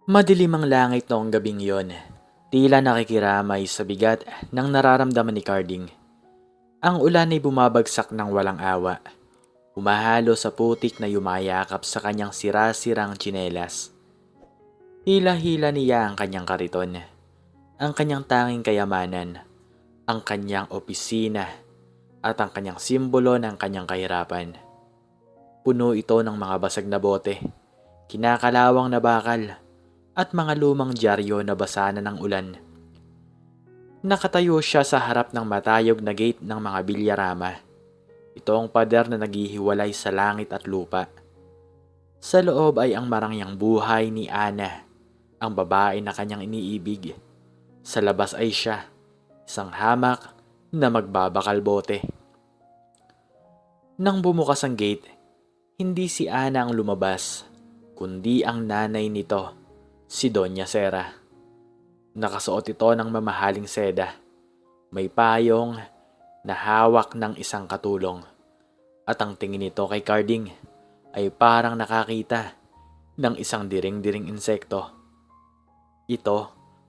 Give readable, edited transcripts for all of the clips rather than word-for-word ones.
Madilim ang langit noong gabing yon. Tila nakikiramay sa bigat ng nararamdaman ni Carding. Ang ulan ay bumabagsak ng walang awa. Umahalo sa putik na yumayakap sa kanyang sira-sirang tsinelas. Hila-hila niya ang kanyang kariton, ang kanyang tanging kayamanan, ang kanyang opisina, at ang kanyang simbolo ng kanyang kahirapan. Puno ito ng mga basag na bote, kinakalawang na bakal, at mga lumang dyaryo na basa na ng ulan. Nakatayo siya sa harap ng matayog na gate ng mga bilyarama. Ito ang pader na naghihiwalay sa langit at lupa. Sa loob ay ang marangyang buhay ni Ana, ang babae na kanyang iniibig. Sa labas ay siya, isang hamak na magbabakal bote. Nang bumukas ang gate, hindi si Ana ang lumabas, kundi ang nanay nito, si Doña Sera. Nakasuot ito ng mamahaling seda. May payong na hawak ng isang katulong. At ang tingin nito kay Carding ay parang nakakita ng isang diring-diring insekto. Ito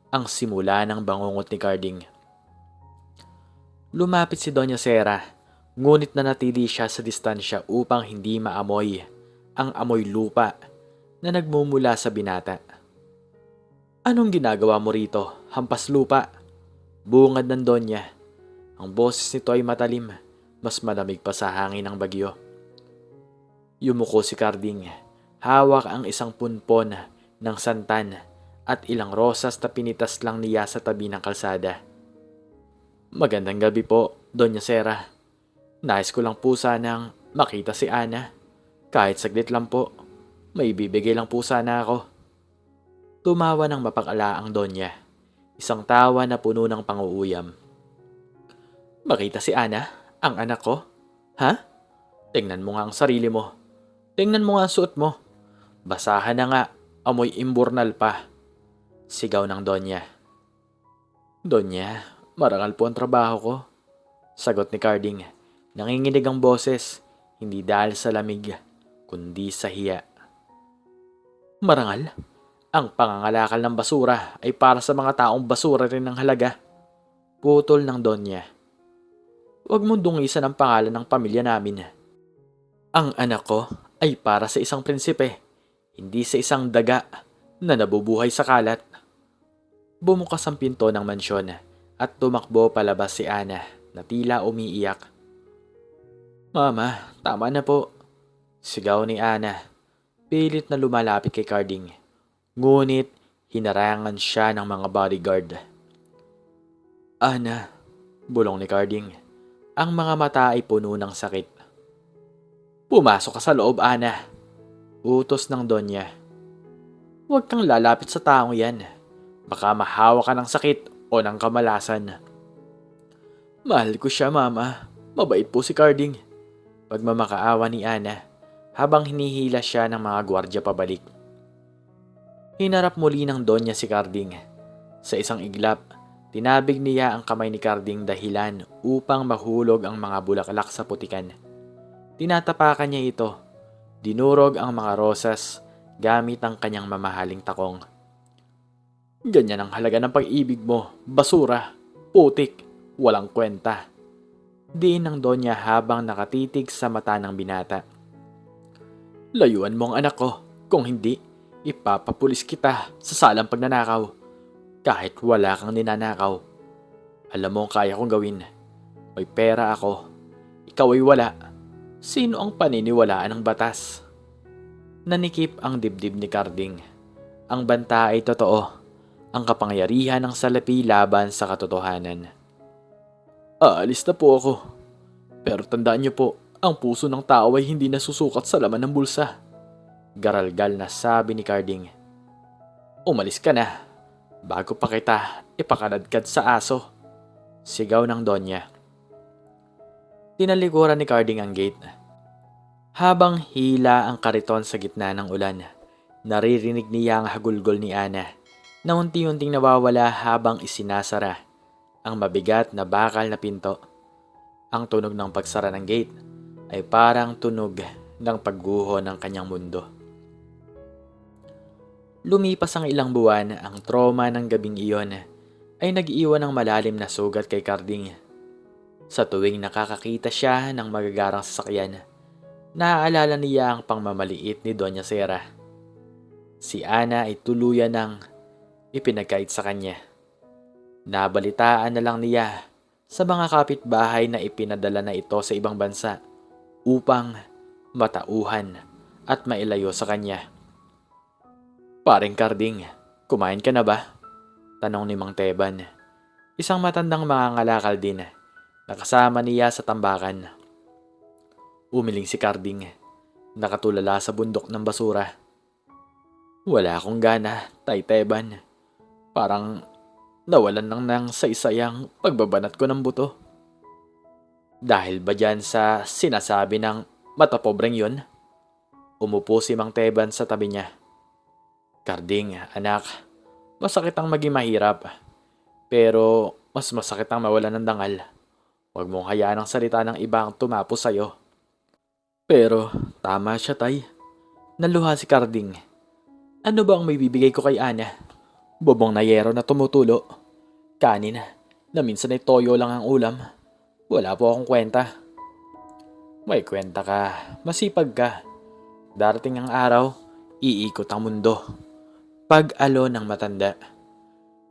ang simula ng bangungot ni Carding. Lumapit si Doña Sera, ngunit nanatili siya sa distansya upang hindi maamoy ang amoy lupa na nagmumula sa binata. "Anong ginagawa mo rito, hampas lupa?" Bungad ng Donya. Ang boses nito ay matalim, mas malamig pa sa hangin ng bagyo. Yumuko si Carding. Hawak ang isang punpon ng santan at ilang rosas na pinitas lang niya sa tabi ng kalsada. "Magandang gabi po, Doña Sera. Nais ko lang po sanang makita si Ana. Kahit saglit lang po. May bibigay lang po sana ako." Tumawa ng mapag-ala ang Donya. Isang tawa na puno ng panguuyam. "Makita si Ana, ang anak ko? Ha? Tingnan mo nga ang sarili mo. Tingnan mo nga ang suot mo. Basahan na nga, amoy imburnal pa." Sigaw ng Donya. "Donya, marangal po ang trabaho ko," sagot ni Carding. Nanginginig ang boses, hindi dahil sa lamig, kundi sa hiya. "Marangal? Ang pangangalakal ng basura ay para sa mga taong basura rin ng halaga." Putol ng Donya. "Huwag mong dungisan ang pangalan ng pamilya namin. Ang anak ko ay para sa isang prinsipe, hindi sa isang daga na nabubuhay sa kalat." Bumukas ang pinto ng mansyon at tumakbo palabas si Ana na tila umiiyak. "Mama, tama na po," sigaw ni Ana. Pilit na lumalapit kay Carding. Ngunit hinarangan siya ng mga bodyguard. "Ana," bulong ni Carding. Ang mga mata ay puno ng sakit. "Pumasok ka sa loob, Ana," utos ng Donya. "Huwag kang lalapit sa taong yan. Baka mahawa ka ng sakit o ng kamalasan." "Mahal ko siya, Mama. Mabait po si Carding." Pagmamakaawa ni Ana habang hinihila siya ng mga gwardya pabalik. Hinarap muli ng Donya si Carding. Sa isang iglap, tinabig niya ang kamay ni Carding dahilan upang mahulog ang mga bulaklak sa putikan. Tinatapakan niya ito. Dinurog ang mga rosas gamit ang kanyang mamahaling takong. "Ganyan ang halaga ng pag-ibig mo, basura, putik, walang kwenta." Diin ng Donya habang nakatitig sa mata ng binata. "Layuan mo ang anak ko, kung hindi, ipapapulis kita sa salang pagnanakaw. Kahit wala kang ninanakaw. Alam mo ang kaya kong gawin. May pera ako. Ikaw ay wala. Sino ang paniniwalaan ng batas?" Nanikip ang dibdib ni Carding. Ang banta ay totoo. Ang kapangyarihan ng salapi laban sa katotohanan. "Aalis na po ako. Pero tandaan niyo po, ang puso ng tao ay hindi nasusukat sa laman ng bulsa." Garalgal na sabi ni Carding. "Umalis ka na, bago pa kita ipakanadkad sa aso." Sigaw ng Donya. Tinalikuran ni Carding ang gate. Habang hila ang kariton sa gitna ng ulan, naririnig niya ang hagulgol ni Ana na unti-unting nawawala habang isinasara ang mabigat na bakal na pinto. Ang tunog ng pagsara ng gate ay parang tunog ng pagguho ng kanyang mundo. Lumipas ang ilang buwan, ang trauma ng gabing iyon ay nag-iwan ng malalim na sugat kay Carding. Sa tuwing nakakakita siya ng magagarang sasakyan, naaalala niya ang pangmamaliit ni Doña Sera. Si Ana ay tuluyan ng ipinagkait sa kanya. Nabalitaan na lang niya sa mga kapitbahay na ipinadala na ito sa ibang bansa upang matauhan at mailayo sa kanya. "Paring Carding, kumain ka na ba?" tanong ni Mang Teban. Isang matandang mangangalakal din na kasama niya sa tambakan. Umiling si Carding, nakatulala sa bundok ng basura. "Wala akong gana, Tay Teban. Parang nawalan lang ng saysayang pagbabanat ko ng buto." "Dahil ba dyan sa sinasabi ng matapobreng yun?" Umupo si Mang Teban sa tabi niya. "Carding, anak, masakit ang maging mahirap. Pero mas masakit ang mawalan ng dangal. Huwag mong hayaan ang salita ng iba ang tumapo sa'yo." "Pero tama siya, Tay." Naluha si Carding. "Ano ba ang may bibigay ko kay Ana? Bobong na yero na tumutulo. Kanin na minsan ay toyo lang ang ulam. Wala po akong kwenta." "May kwenta ka. Masipag ka. Darating ang araw, iikot ang mundo." Pag-alo ng matanda.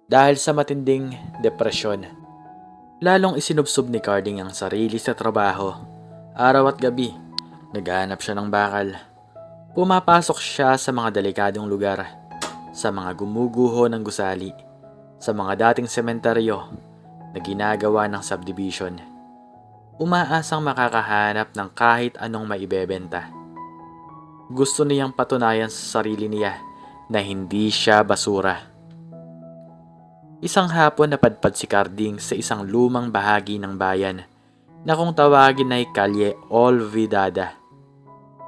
Dahil sa matinding depresyon, lalong isinubsob ni Carding ang sarili sa trabaho. Araw at gabi, naghahanap siya ng bakal. Pumapasok siya sa mga delikadong lugar, sa mga gumuguho ng gusali, sa mga dating sementeryo na ginagawa ng subdivision. Umaasang makakahanap ng kahit anong maibebenta. Gusto niyang patunayan sa sarili niya na hindi siya basura. Isang hapon napadpad si Carding sa isang lumang bahagi ng bayan na kung tawagin ay Kalye Olvidada.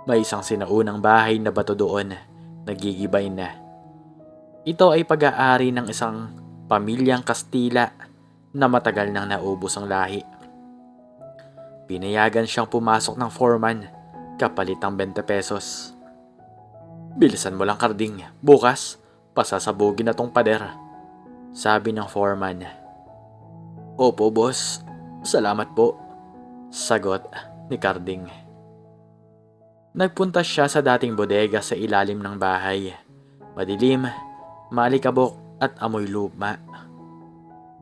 May isang sinaunang bahay na bato doon, nagigibay na. Ito ay pag-aari ng isang pamilyang Kastila na matagal nang naubos ang lahi. Pinayagan siyang pumasok ng foreman, kapalit ng 20 pesos. "Bilisan mo lang, Carding. Bukas, pasasabugin na tong pader," sabi ng foreman. "Opo, boss. Salamat po," sagot ni Carding. Nagpunta siya sa dating bodega sa ilalim ng bahay. Madilim, maalikabok at amoy luma.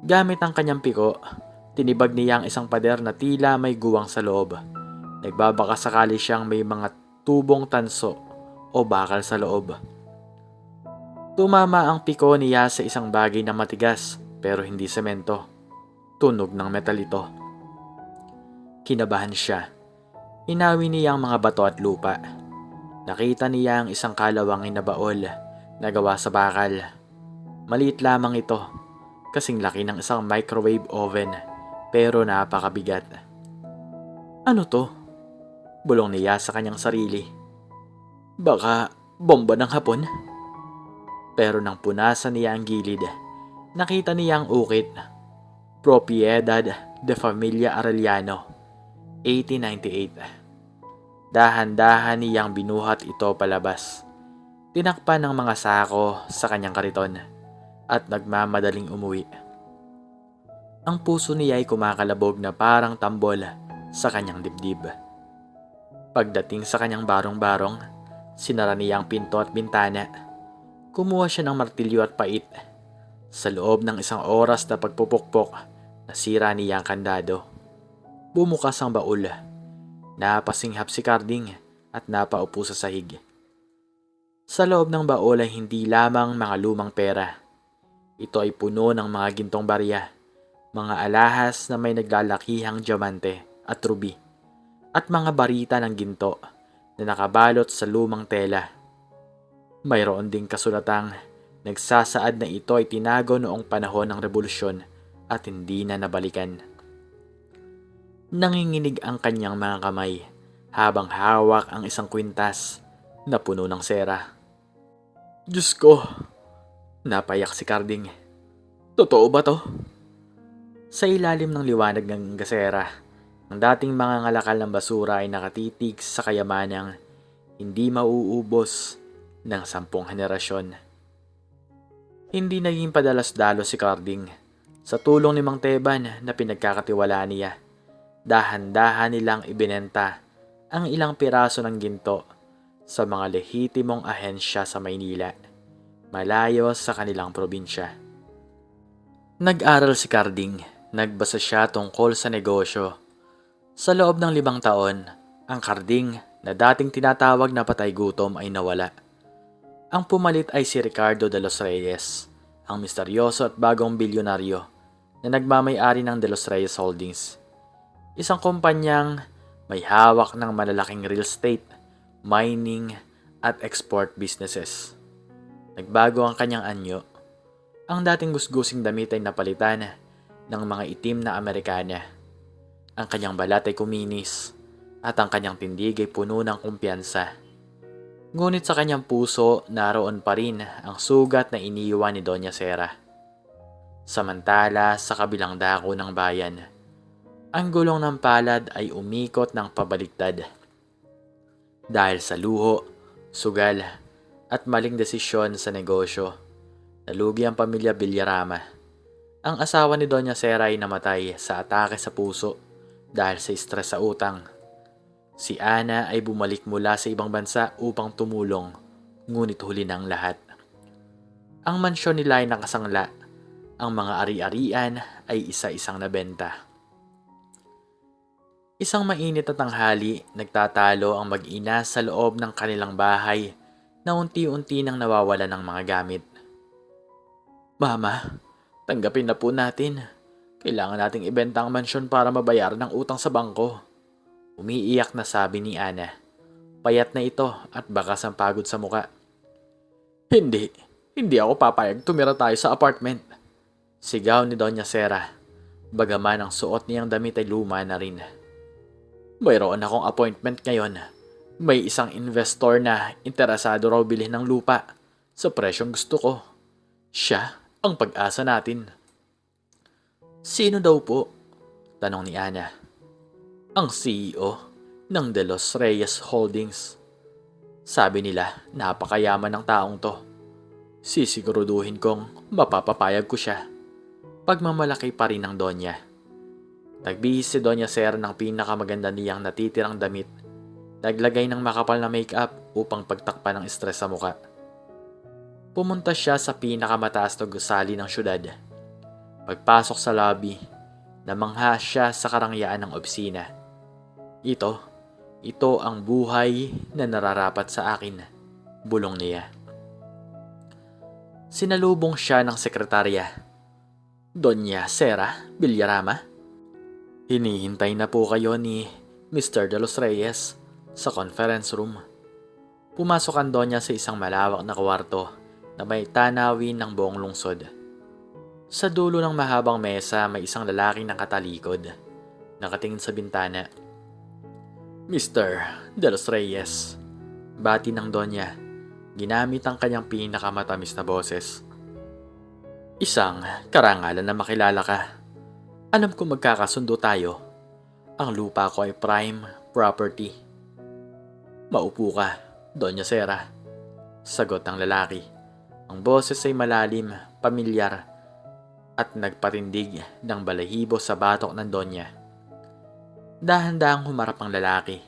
Gamit ang kanyang piko, tinibag niya ang isang pader na tila may guwang sa loob. Nagbabaka sakali siyang may mga tubong tanso o bakal sa loob. Tumama ang piko niya sa isang bagay na matigas pero hindi semento. Tunog ng metal ito. Kinabahan siya. Hinawi niya ang mga bato at lupa. Nakita niya ang isang kalawangin na baol na gawa sa bakal. Maliit lamang ito, kasing laki ng isang microwave oven pero napakabigat. "Ano to?" bulong niya sa kanyang sarili. "Baka bomba ng Hapon?" Pero nang punasan niya ang gilid, nakita niya ang ukit. Propiedad de Familia Arellano, 1898. Dahan-dahan niyang binuhat ito palabas. Tinakpan ng mga sako sa kanyang kariton at nagmamadaling umuwi. Ang puso niya ay kumakalabog na parang tambol sa kanyang dibdib. Pagdating sa kanyang barong-barong, sinara niya ang pinto at bintana. Kumuha siya ng martilyo at pait. Sa loob ng isang oras na pagpupukpok, nasira niya ang kandado. Bumukas ang baul. Napasinghap si Carding at napaupo sa sahig. Sa loob ng baul ay hindi lamang mga lumang pera. Ito ay puno ng mga gintong barya, mga alahas na may naglalakihang diamante at ruby, at mga barita ng ginto na nakabalot sa lumang tela. Mayroon ding kasulatang nagsasaad na ito ay tinago noong panahon ng Rebolusyon at hindi na nabalikan. Nanginginig ang kanyang mga kamay habang hawak ang isang kwintas na puno ng sera. "Diyos ko!" napayak si Carding. "Totoo ba to?" Sa ilalim ng liwanag ng gasera, ang dating mga ngalakal ng basura ay nakatitig sa kayamanang hindi mauubos ng 10 henerasyon. Hindi naging padalas-dalo si Carding. Sa tulong ni Mang Teban na pinagkakatiwalaan niya, dahan-dahan nilang ibinenta ang ilang piraso ng ginto sa mga lehitimong ahensya sa Maynila, malayo sa kanilang probinsya. Nag-aral si Carding, nagbasa siya tungkol sa negosyo. Sa loob ng 5 taon, ang Carding na dating tinatawag na patay gutom ay nawala. Ang pumalit ay si Ricardo de los Reyes, ang misteryoso at bagong bilyonaryo na nagmamay-ari ng De Los Reyes Holdings. Isang kumpanyang may hawak ng malalaking real estate, mining at export businesses. Nagbago ang kanyang anyo. Ang dating gusgusing damit ay napalitan ng mga itim na Amerikana. Ang kanyang balat ay kuminis at ang kanyang tindig ay puno ng kumpiyansa. Ngunit sa kanyang puso, naroon pa rin ang sugat na iniwan ni Doña Sera. Samantala, sa kabilang dako ng bayan, ang gulong ng palad ay umikot ng pabaliktad. Dahil sa luho, sugal, at maling desisyon sa negosyo, nalugi ang pamilya Villarama. Ang asawa ni Doña Sera ay namatay sa atake sa puso dahil sa stress sa utang. Si Ana ay bumalik mula sa ibang bansa upang tumulong, ngunit huli ng lahat. Ang mansyon nila ay nakasangla. Ang mga ari-arian ay isa-isang nabenta. Isang mainit na tanghali, nagtatalo ang mag-ina sa loob ng kanilang bahay na unti-unti nang nawawala ng mga gamit. Mama, tanggapin na po natin. Kailangan nating ibenta ang mansyon para mabayaran ang utang sa bangko. Umiiyak na sabi ni Ana. Payat na ito at bakas ang pagod sa muka. Hindi ako papayag tumira tayo sa apartment. Sigaw ni Doña Sera, bagaman ang suot niyang damit ay luma na rin. Mayroon akong appointment ngayon. May isang investor na interesado raw bilhin ng lupa sa presyong gusto ko. Siya ang pag-asa natin. Sino daw po? Tanong ni Ana. Ang CEO ng De Los Reyes Holdings. Sabi nila, napakayaman ng taong to. Sisiguruduhin kong mapapapayag ko siya. Pagmamalaki pa rin ng Donya. Nagbihis si Doña Sera ng pinakamaganda niyang natitirang damit. Naglagay ng makapal na make-up upang pagtakpan ng stress sa muka. Pumunta siya sa pinakamataas na gusali ng syudad. Pagpasok sa lobby, namangha siya sa karangyaan ng opisina. Ito ang buhay na nararapat sa akin, bulong niya. Sinalubong siya ng sekretarya. Doña Sera Villarama? Hinihintay na po kayo ni Mr. De Los Reyes sa conference room. Pumasok ang Donya sa isang malawak na kwarto na may tanawin ng buong lungsod. Sa dulo ng mahabang mesa may isang lalaking nakatalikod, nakatingin sa bintana. Mr. De Los Reyes, bati ng Donya, ginamit ang kanyang pinakamatamis na boses. Isang karangalan na makilala ka. Alam ko magkakasundo tayo. Ang lupa ko ay prime property. Maupo ka, Doña Sera. Sagot ng lalaki. Ang boses ay malalim, pamilyar, at nagpatindig ng balahibo sa batok ng Donya. Dahan-dahang humarap ang lalaki.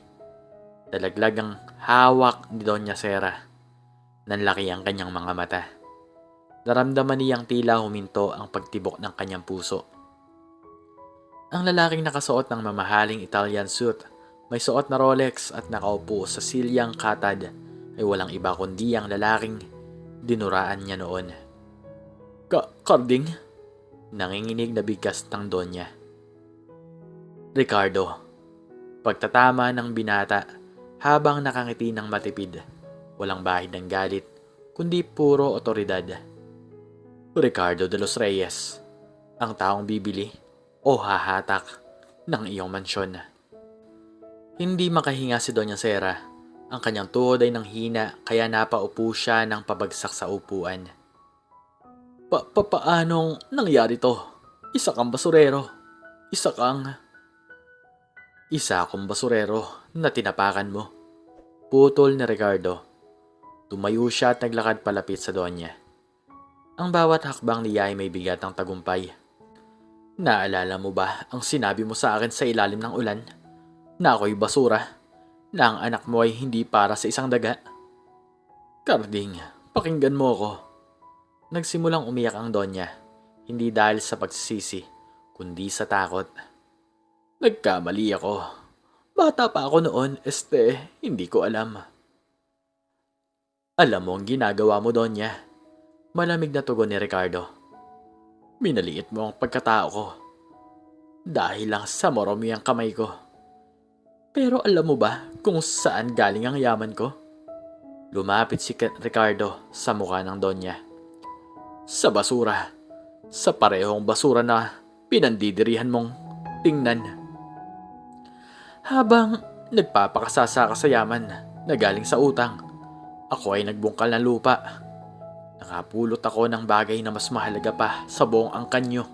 Dalaglag ang hawak ni Doña Sera. Nanlaki ang kanyang mga mata. Naramdaman niyang tila huminto ang pagtibok ng kanyang puso. Ang lalaking nakasuot ng mamahaling Italian suit, may suot na Rolex at nakaupo sa silyang katad ay walang iba kundi ang lalaking dinuraan niya noon. Carding? Nanginginig na bigkas ng Donya. Ricardo. Pagtatama ng binata habang nakangiti ng matipid, walang bahid ng galit, kundi puro otoridad. Ricardo de los Reyes, ang taong bibili o hahatak ng iyong mansyon. Hindi makahinga si Doña Sera. Ang kanyang tuhod ay nanghina kaya napaupo siya ng pabagsak sa upuan. Paanong nangyari to? Isa kang basurero. Isa akong basurero na tinapakan mo. Putol ni Ricardo. Tumayo siya at naglakad palapit sa Donya. Ang bawat hakbang niya ay may bigat ng tagumpay. Naalala mo ba ang sinabi mo sa akin sa ilalim ng ulan? Na ako'y basura? Na ang anak mo ay hindi para sa isang daga? Carding, pakinggan mo ako. Nagsimulang umiyak ang Donya, hindi dahil sa pagsisisi, kundi sa takot. Nagkamali ako. Bata pa ako noon, hindi ko alam. Alam mo ang ginagawa mo, Donya. Malamig na tugon ni Ricardo. Minaliit mo ang pagkatao ko. Dahil lang sa marami ang kamay ko. Pero alam mo ba kung saan galing ang yaman ko? Lumapit si Ricardo sa mukha ng Donya. Sa basura. Sa parehong basura na pinandidirihan mong tingnan. Habang nagpapakasasa ka sa yaman na galing sa utang, ako ay nagbungkal ng lupa. Nakapulot ako ng bagay na mas mahalaga pa sa buong angkanyo.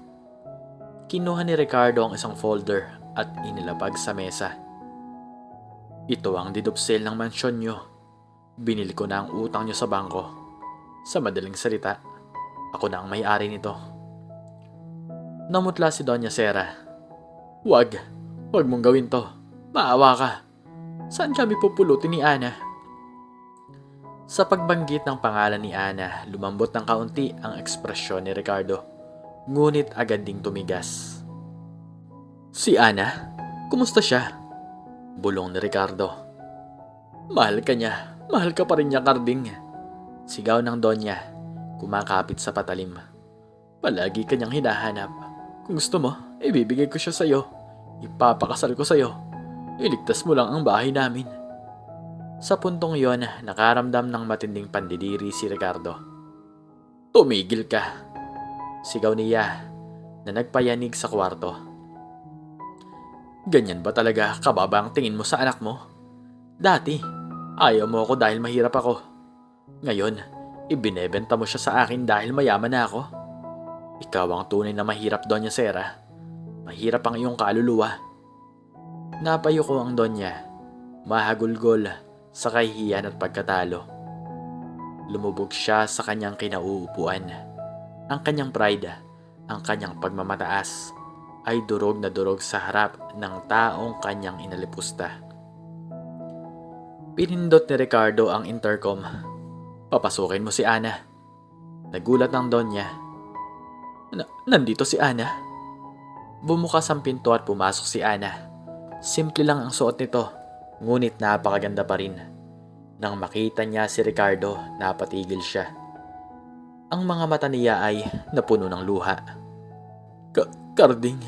Kinuha ni Ricardo ang isang folder at inilapag sa mesa. Ito ang didupsel ng mansyon nyo. Binili ko na ang utang nyo sa bangko. Sa madaling salita, ako na ang may-ari nito. Namutla si Doña Sera. Huwag mong gawin to. Maawa ka. Saan kami pupulutin ni Ana? Sa pagbanggit ng pangalan ni Ana, lumambot ng kaunti ang ekspresyon ni Ricardo. Ngunit agad ding tumigas. Si Ana? Kumusta siya? Bulong ni Ricardo. Mahal ka niya. Mahal ka pa rin niya, Carding. Sigaw ng Donya, kumakapit sa patalim. Palagi kanyang hinahanap. Kung gusto mo, ibibigay ko siya sa'yo. Ipapakasal ko sa'yo. Iligtas mo lang ang bahay namin. Sa puntong yon, nakaramdam ng matinding pandidiri si Ricardo. Tumigil ka! Sigaw niya na nagpayanig sa kwarto. Ganyan ba talaga kababa ang tingin mo sa anak mo? Dati, ayaw mo ako dahil mahirap ako. Ngayon, ibinebenta mo siya sa akin dahil mayaman na ako. Ikaw ang tunay na mahirap, Doña Sera. Mahirap ang iyong kaluluwa. Napayo ko ang Donya, mahagulgol sa kahihiyan at pagkatalo. Lumubog siya sa kanyang kinauupuan. Ang kanyang pride, ang kanyang pagmamataas, ay durog na durog sa harap ng taong kanyang inalipusta. Pinindot ni Ricardo ang intercom. Papasukin mo si Ana. Nagulat ng Donya. Nandito si Ana? Bumukas ang pinto at pumasok si Ana. Simple lang ang suot nito, ngunit napakaganda pa rin. Nang makita niya si Ricardo, napatigil siya. Ang mga mata niya ay napuno ng luha. Carding.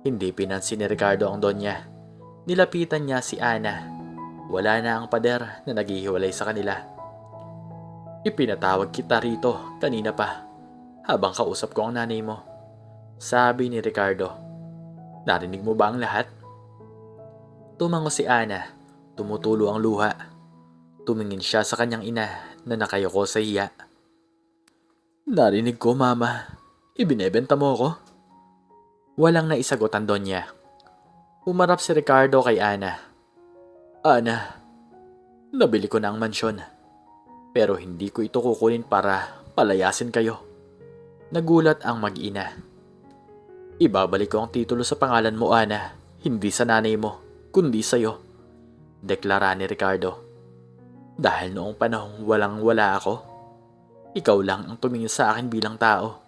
Hindi pinansin ni Ricardo ang Donya. Nilapitan niya si Ana. Wala na ang pader na naghihiwalay sa kanila. Ipinatawag kita rito kanina pa, habang kausap ko ang nanay mo. Sabi ni Ricardo. Narinig mo ba ang lahat? Tumango si Ana, tumutulo ang luha. Tumingin siya sa kanyang ina na nakayoko sa hiya. Narinig ko, Mama. Ibinebenta mo ako? Walang naisagot ang Donya. Umarap si Ricardo kay Ana. Ana, nabili ko na ang mansyon. Pero hindi ko ito kukunin para palayasin kayo. Nagulat ang mag-ina. Ibabalik ko ang titulo sa pangalan mo, Ana, hindi sa nanay mo, kundi sa'yo. Deklara ni Ricardo. Dahil noong panahong walang-wala ako, ikaw lang ang tumingin sa akin bilang tao.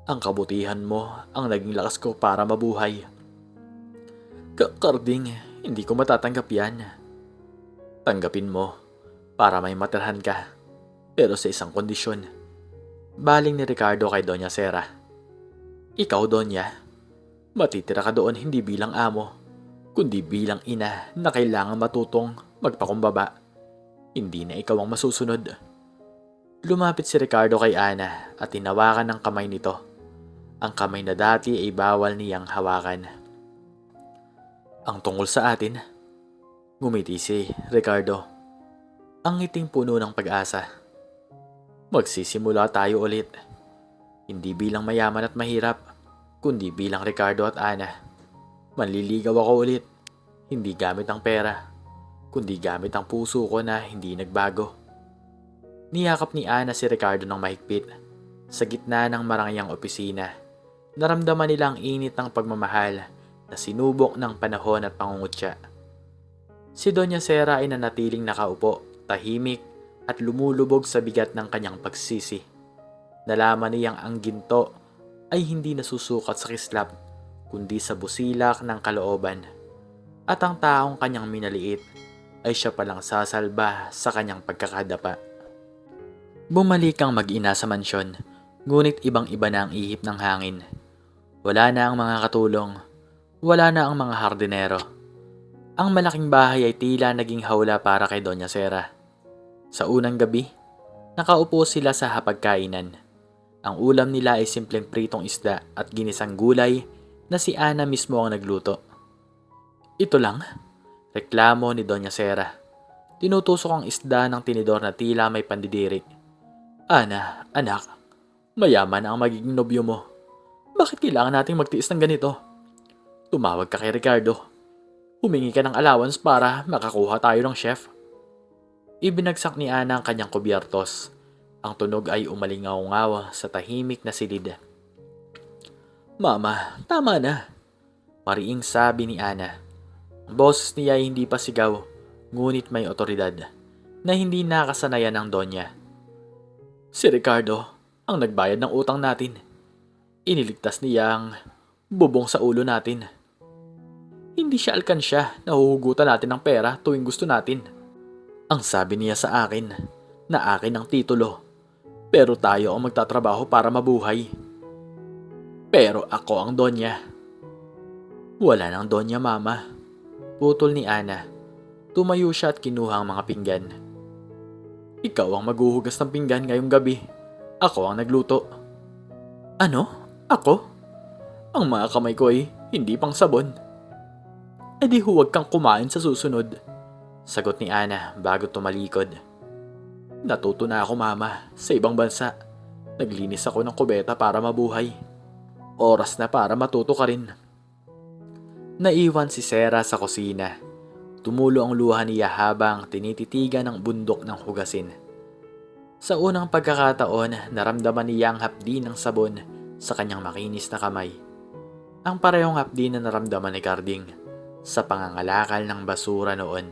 Ang kabutihan mo ang naging lakas ko para mabuhay. Carding, hindi ko matatanggap yan. Tanggapin mo para may matirhan ka, pero sa isang kondisyon. Baling ni Ricardo kay Doña Sera. Ikaw, Donya, matitira ka doon hindi bilang amo, kundi bilang ina na kailangan matutong magpakumbaba. Hindi na ikaw ang masusunod. Lumapit si Ricardo kay Ana at tinawakan ng kamay nito. Ang kamay na dati ay bawal niyang hawakan. Ang tungkol sa atin? Ngumiti si Ricardo. Ang ngiting puno ng pag-asa. Magsisimula tayo ulit. Hindi bilang mayaman at mahirap, kundi bilang Ricardo at Ana. Manliligaw ako ulit. Hindi gamit ang pera, kundi gamit ang puso ko na hindi nagbago. Niyakap ni Ana si Ricardo ng mahigpit. Sa gitna ng marangayang opisina, naramdaman nila ang init ng pagmamahal na sinubok ng panahon at pangungutya. Si Doña Sera ay nanatiling nakaupo, tahimik at lumulubog sa bigat ng kanyang pagsisi. Nalaman niyang ang ginto ay hindi nasusukat sa kislap, kundi sa busilak ng kalooban. At ang taong kanyang minaliit ay siya palang sasalba sa kanyang pagkakadapa. Bumalik ang mag-ina sa mansyon, ngunit ibang-iba na ang ihip ng hangin. Wala na ang mga katulong, wala na ang mga hardinero. Ang malaking bahay ay tila naging hawla para kay Doña Sera. Sa unang gabi, nakaupo sila sa hapagkainan. Ang ulam nila ay simpleng pritong isda at ginisang gulay na si Ana mismo ang nagluto. Ito lang, reklamo ni Doña Sera. Tinutusok ang isda ng tinidor na tila may pandidiri. Ana, anak, mayaman ang magiging nobyo mo. Bakit kailangan nating magtiis ng ganito? Tumawag ka kay Ricardo. Humingi ka ng allowance para makakuha tayo ng chef. Ibinagsak ni Ana ang kanyang kubyertos. Ang tunog ay umalingaw-ngaw sa tahimik na silid. Mama, tama na. Mariing sabi ni Ana. Ang boses niya ay hindi pa sigaw, ngunit may otoridad na hindi nakasanayan ng Donya. Si Ricardo ang nagbayad ng utang natin. Iniligtas niya ang bubong sa ulo natin. Hindi siya alkansya na huhugutan natin ng pera tuwing gusto natin. Ang sabi niya sa akin na akin ang titulo, pero tayo ang magtatrabaho para mabuhay. Pero ako ang Donya. Wala nang Donya, Mama. Putol ni Ana. Tumayo siya at kinuha ang mga pinggan. Ikaw ang maghuhugas ng pinggan ngayong gabi. Ako ang nagluto. Ano? Ako? Ang mga kamay ko ay hindi pang sabon. E di huwag kang kumain sa susunod. Sagot ni Ana bago tumalikod. Natuto na ako, Mama, sa ibang bansa. Naglinis ako ng kubeta para mabuhay. Oras na para matuto ka rin. Naiwan si Sera sa kusina. Tumulo ang luha niya habang tinititigan ang bundok ng hugasin. Sa unang pagkakataon, naramdaman niya ang hapdi ng sabon sa kanyang makinis na kamay. Ang parehong hapdi na naramdaman ni Carding sa pangangalakal ng basura noon.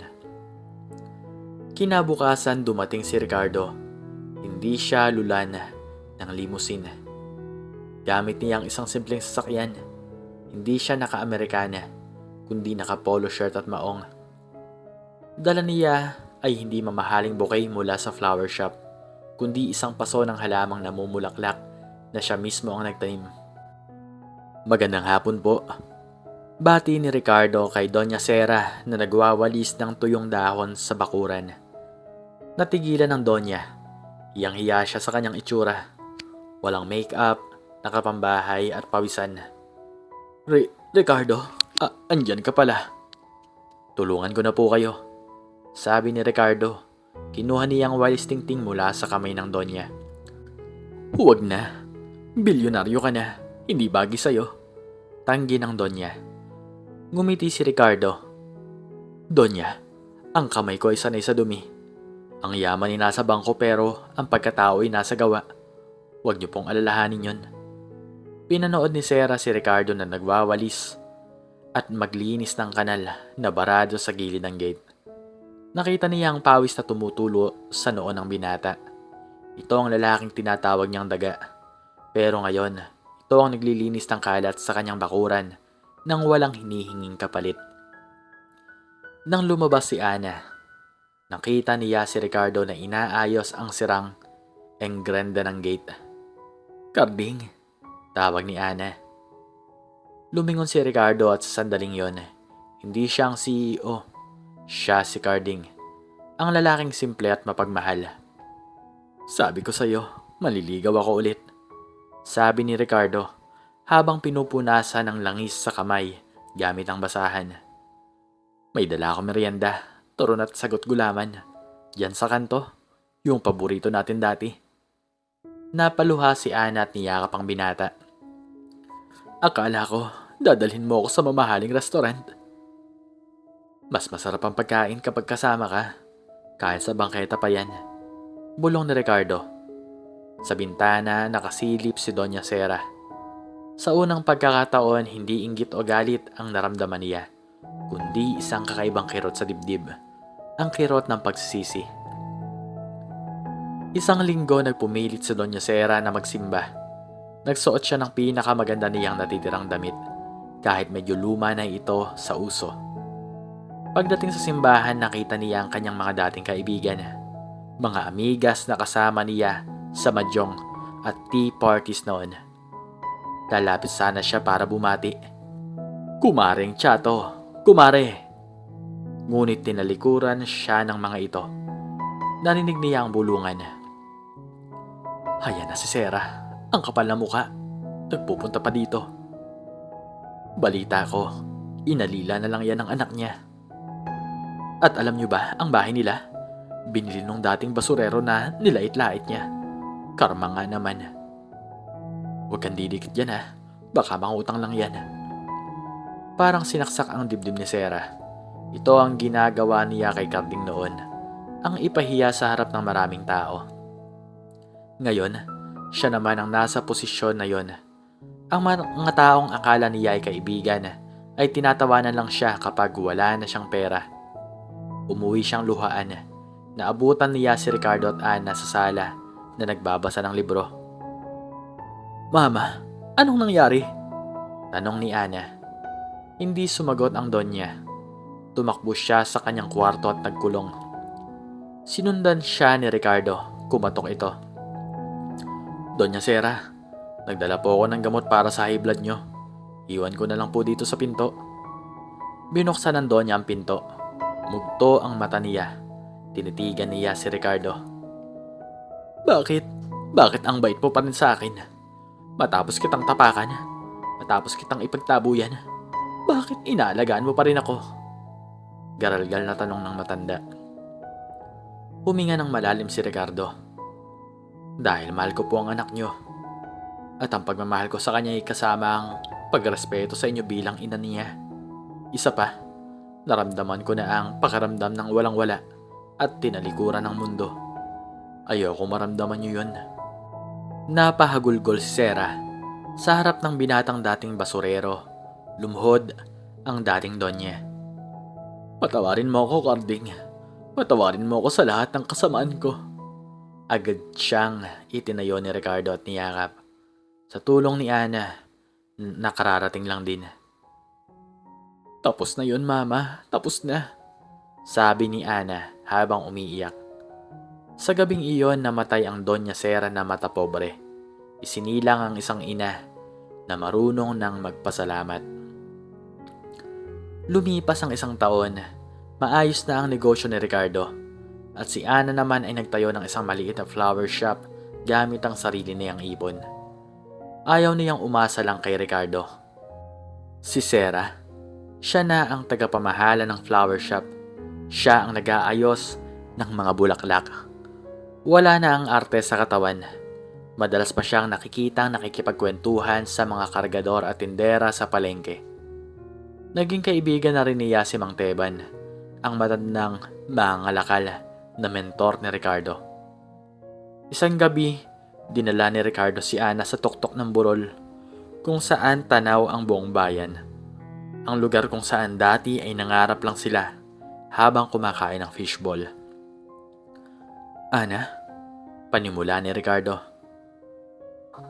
Kinabukasan dumating si Ricardo. Hindi siya lulan ng limousine. Gamit niya ang isang simpleng sasakyan. Hindi siya naka-Amerikana, kundi naka-polo shirt at maong. Dala niya ay hindi mamahaling bouquet mula sa flower shop, kundi isang paso ng halamang namumulaklak na siya mismo ang nagtanim. Magandang hapon po. Bati ni Ricardo kay Doña Sera na nagwawalis ng tuyong dahon sa bakuran. Natigilan ng Doña. Hiyang-hiya siya sa kanyang itsura. Walang make-up, nakapambahay at pawisan. Ricardo, andyan ka pala. Tulungan ko na po kayo, sabi ni Ricardo. Kinuha niyang walis tingting mula sa kamay ng Donya. Huwag na. Bilyonaryo ka na. Hindi bagay sa'yo. Tanggi ng Donya. Ngumiti si Ricardo. Donya, ang kamay ko ay sanay sa dumi. Ang yaman ay nasa bangko pero ang pagkatao ay nasa gawa. Huwag niyo pong alalahanin yon. Pinanood ni Sera si Ricardo na nagwawalis at maglinis ng kanal na barado sa gilid ng gate. Nakita niya ang pawis na tumutulo sa noo ng binata. Ito ang lalaking tinatawag niyang daga. Pero ngayon, ito ang naglilinis ng kalat sa kanyang bakuran nang walang hinihinging kapalit. Nang lumabas si Ana, nakita niya si Ricardo na inaayos ang sirang enggranda ng gate. Carding, tawag ni Ana. Lumingon si Ricardo at sa sandaling yon, hindi siya ang CEO. Siya si Carding, ang lalaking simple at mapagmahal. Sabi ko sa'yo, maliligaw ako ulit, sabi ni Ricardo habang pinupunasan ng langis sa kamay gamit ang basahan. May dala akong merienda, turon at sagot gulaman. Diyan sa kanto, yung paborito natin dati. Napaluha si Ana at niyakap ang binata. Akala ko, dadalhin mo ako sa mamahaling restaurant. Mas masarap ang pagkain kapag kasama ka. Kahit sa bangketa pa yan. Bulong ni Ricardo. Sa bintana nakasilip si Doña Sera. Sa unang pagkakataon, hindi inggit o galit ang naramdaman niya, kundi isang kakaibang kirot sa dibdib, ang kirot ng pagsisisi. Isang linggo nagpumilit si Doña Sera na magsimba. Nagsuot siya ng pinakamaganda niyang natitirang damit, kahit medyo luma na ito sa uso. Pagdating sa simbahan, nakita niya ang kanyang mga dating kaibigan, mga amigas na kasama niya sa madyong at tea parties noon. Lalapit sana siya para bumati. "Kumaring Chato, kumare!" Ngunit tinalikuran siya ng mga ito. Narinig niya ang bulungan. "Ayan na si Sera, ang kapal na muka. Nagpupunta pa dito." "Balita ko, inalila na lang yan ng anak niya." "At alam niyo ba ang bahay nila? Binili nung dating basurero na nilait-lait niya. Karma nga naman." "Huwag kang didikit yan ha. Baka mangutang lang yan." Parang sinaksak ang dibdib ni Sera. Ito ang ginagawa niya kay Carding noon. Ang ipahiya sa harap ng maraming tao. Ngayon, siya naman ang nasa posisyon na yon. Ang mga taong akala niya ay kaibigan ay tinatawanan lang siya kapag wala na siyang pera. Umuwi siyang luhaan. Naabutan niya si Ricardo at Ana sa sala na nagbabasa ng libro. "Mama, anong nangyari?" tanong ni Ana. Hindi sumagot ang Donya. Tumakbo siya sa kanyang kwarto at nagkulong. Sinundan siya ni Ricardo. Kumatok ito. "Donya Sera, nagdala po ako ng gamot para sa high blood nyo. Iwan ko na lang po dito sa pinto." Binuksan ng Donya ang pinto. Mugto ang mata niya. Tinitigan niya si Ricardo. Bakit? Bakit ang bait mo pa rin sa akin? Matapos kitang tapakan, matapos kitang ipagtabuyan, bakit inaalagaan mo pa rin ako?" Garalgal na tanong ng matanda. Huminga ng malalim si Ricardo. "Dahil mahal ko po ang anak nyo. At ang pagmamahal ko sa kanya ay kasama ang pagrespeto sa inyo bilang ina niya. Isa pa, naramdaman ko na ang pakaramdam ng walang-wala at tinalikuran ng mundo. Ayoko maramdaman nyo yun." Napahagulgol si Sera. Sa harap ng binatang dating basurero, lumuhod ang dating Donya. "Patawarin mo ako, Carding. Patawarin mo ako sa lahat ng kasamaan ko." Agad siyang itinayo ni Ricardo at niyakap. Sa tulong ni Ana, nakararating lang din. "Tapos na yun, Mama. Tapos na," sabi ni Ana habang umiiyak. Sa gabing iyon, namatay ang Doña Sera na mata pobre. Isinilang ang isang ina na marunong ng magpasalamat. Lumipas ang isang taon, maayos na ang negosyo ni Ricardo. At si Ana naman ay nagtayo ng isang maliit na flower shop gamit ang sarili niyang ipon. Ayaw niyang umasa lang kay Ricardo. Si Sera, siya na ang tagapamahala ng flower shop. Siya ang nag-aayos ng mga bulaklak. Wala na ang arte sa katawan. Madalas pa siyang nakikipagkwentuhan sa mga kargador at tindera sa palengke. Naging kaibigan na rin niya si Mang Teban, ang matandang mangalakal na mentor ni Ricardo. Isang gabi, dinala ni Ricardo si Ana sa tuktok ng burol, kung saan tanaw ang buong bayan. Ang lugar kung saan dati ay nangarap lang sila habang kumakain ng fishball. "Ana," panimula ni Ricardo.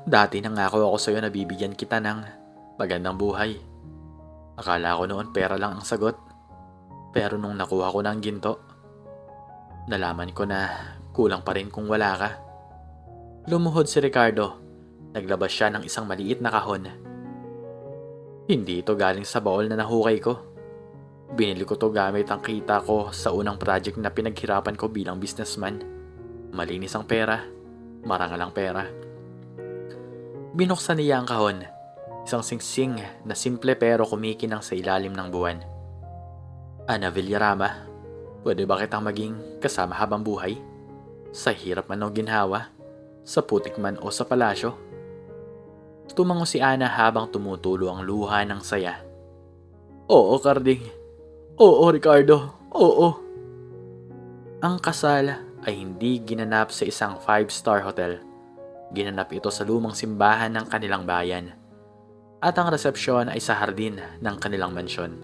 "Dati nangako ako sa'yo na bibigyan kita ng magandang buhay. Akala ko noon pera lang ang sagot. Pero nung nakuha ko ng ginto, nalaman ko na kulang pa rin kung wala ka." Lumuhod si Ricardo. Naglabas siya ng isang maliit na kahon. "Hindi ito galing sa baol na nahukay ko. Binili ko to gamit ang kita ko sa unang project na pinaghirapan ko bilang businessman. Malinis ang pera, marangal ang pera." Binuksan niya ang kahon. Isang singsing na simple pero kumikinang sa ilalim ng buwan. "Ana Villarama, pwede ba kitang maging kasama habang buhay? Sa hirap man o ginhawa, sa putik man o sa palasyo?" Tumango si Ana habang tumutulo ang luha ng saya. "Oo, Carding. Oo, Ricardo. Oo." Ang kasal ay hindi ginanap sa isang 5-star hotel, Ginanap ito sa lumang simbahan ng kanilang bayan at ang resepsyon ay sa hardin ng kanilang mansyon.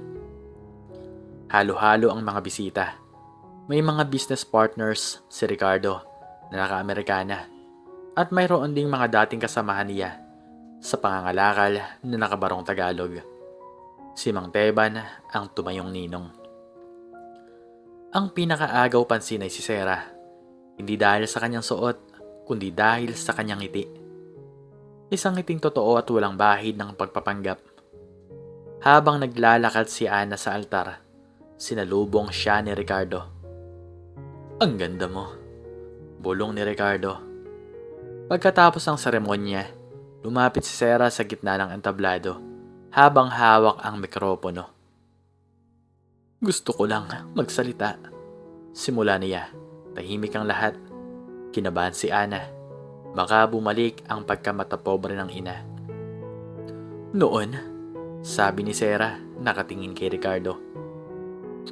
Halo-halo ang mga bisita. May mga business partners si Ricardo na naka-Amerikana at mayroon ding mga dating kasamahan niya sa pangangalakal na nakabarong Tagalog. Si Mang Teban ang tumayong ninong. Ang pinakaagaw pansin ay si Sarah, hindi dahil sa kanyang suot, kundi dahil sa kanyang ngiti. Isang ngiting totoo at walang bahid ng pagpapanggap. Habang naglalakad si Ana sa altar, sinalubong siya ni Ricardo. "Ang ganda mo," bulong ni Ricardo. Pagkatapos ng seremonya, lumapit si Sarah sa gitna ng entablado habang hawak ang mikropono. "Gusto ko lang magsalita." Simula niya, tahimik ang lahat. Kinabahan si Ana. Baka bumalik ang pagkamatapobre ng ina. "Noon," sabi ni Sarah, nakatingin kay Ricardo.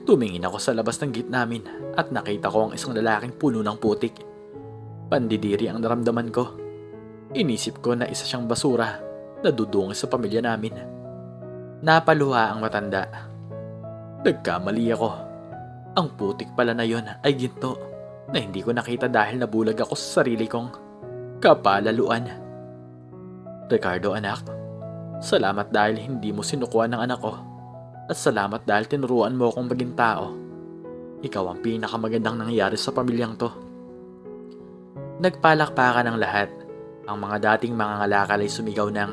"Tumingin ako sa labas ng gate namin at nakita ko ang isang lalaking puno ng putik. Pandidiri ang naramdaman ko. Inisip ko na isa siyang basura na dudungi sa pamilya namin." Napaluha ang matanda. "Nagkamali ako. Ang putik pala na yon ay ginto na hindi ko nakita dahil nabulag ako sa sarili kong kapalaluan." "Ricardo anak, salamat dahil hindi mo sinukuan ng anak ko. At salamat dahil tinuruan mo akong maging tao. Ikaw ang pinakamagandang nangyari sa pamilyang to." Nagpalakpakan ng lahat. Ang mga dating mangangalakal ay sumigaw ng,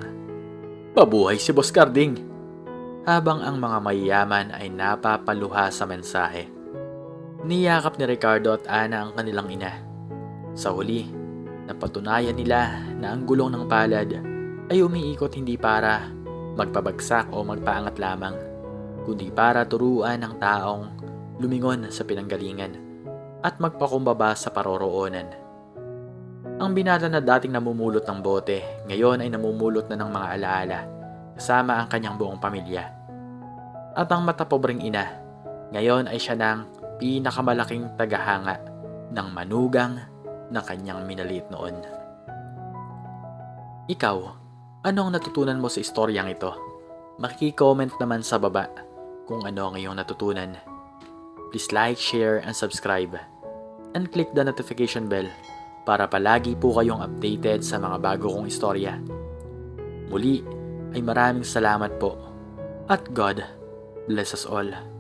"Pabuhay si Boss Carding!" Habang ang mga mayayaman ay napapaluha sa mensahe. Niyakap ni Ricardo at Ana ang kanilang ina. Sa huli, napatunayan nila na ang gulong ng palad ay umiikot hindi para magpabagsak o magpaangat lamang, kundi para turuan ng taong lumingon sa pinanggalingan at magpakumbaba sa paroroonan. Ang binata na dating namumulot ng bote, ngayon ay namumulot na ng mga alaala, kasama ang kanyang buong pamilya. At ang matapobreng ina, ngayon ay siya ng pinakamalaking tagahanga ng manugang na kanyang minaliit noon. Ikaw, ano ang natutunan mo sa istoryang ito? Maki-comment naman sa baba kung ano ang iyong natutunan. Please like, share, and subscribe. And click the notification bell para palagi po kayong updated sa mga bago kong istorya. Muli ay maraming salamat po. At God bless us all.